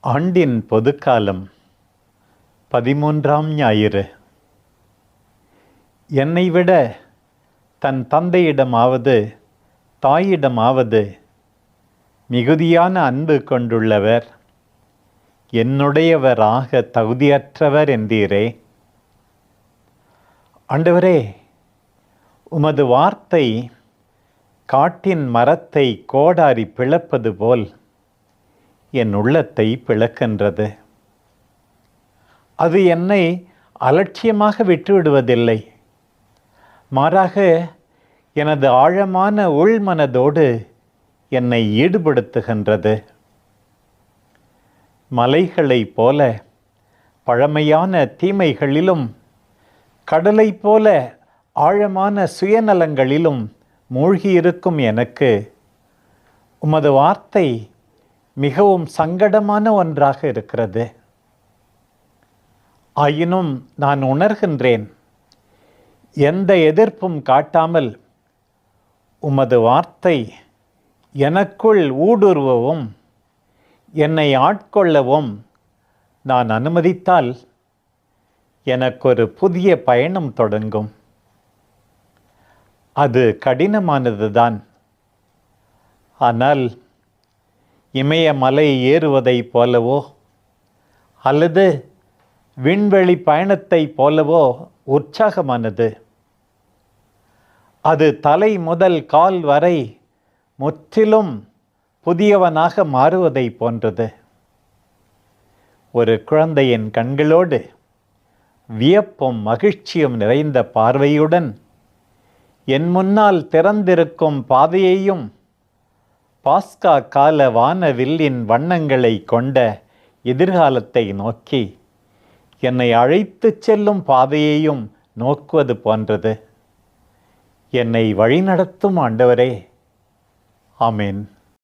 ஆண்டின் பொதுக்காலம் 13ஆம் ஞாயிறு. என்னை விட தன் தந்தையிடமாவது தாயிடமாவது மிகுதியான அன்பு கொண்டுள்ளவர் என்னுடையவராக தகுதியற்றவர் என்றீரே. ஆண்டவரே, உமது வார்த்தை காட்டின் மரத்தை கோடாரி பிளப்பது போல் என் உள்ளத்தை பிளக்கின்றது. அது என்னை அலட்சியமாக விட்டுவிடுவதில்லை. மாறாக எனது ஆழமான உள்மனதோடு என்னை ஈடுபடுத்துகின்றது. மலைகளைப் போல பழமையான தீமைகளிலும் கடலைப் போல ஆழமான சுயநலங்களிலும் மூழ்கியிருக்கும் எனக்கு உமது வார்த்தை மிகவும் சங்கடமான ஒன்றாக இருக்கிறது. ஆயினும் நான் உணர்கின்றேன், எந்த எதிர்ப்பும் காட்டாமல் உமது வார்த்தை எனக்குள் ஊடுருவவும் என்னை ஆட்கொள்ளவும் நான் அனுமதித்தால் எனக்கொரு புதிய பயணம் தொடங்கும். அது கடினமானதுதான். ஆனால் இமயமலை ஏறுவதைப் போலவோ அல்லது விண்வெளி பயணத்தைப் போலவோ உற்சாகமானது. அது தலை முதல் கால் வரை முற்றிலும் புதியவனாக மாறுவதை போன்றது. ஒரு குழந்தையின் கண்களோடு வியப்பும் மகிழ்ச்சியும் நிறைந்த பார்வையுடன் என் முன்னால் திறந்திருக்கும் பாதையையும் பாஸ்கா கால வானவில்லின் வண்ணங்களை கொண்ட எதிர்காலத்தை நோக்கி என்னை அழைத்துச் செல்லும் பாதையையும் நோக்குவது போன்றது. என்னை வழிநடத்தும் ஆண்டவரே, ஆமென்.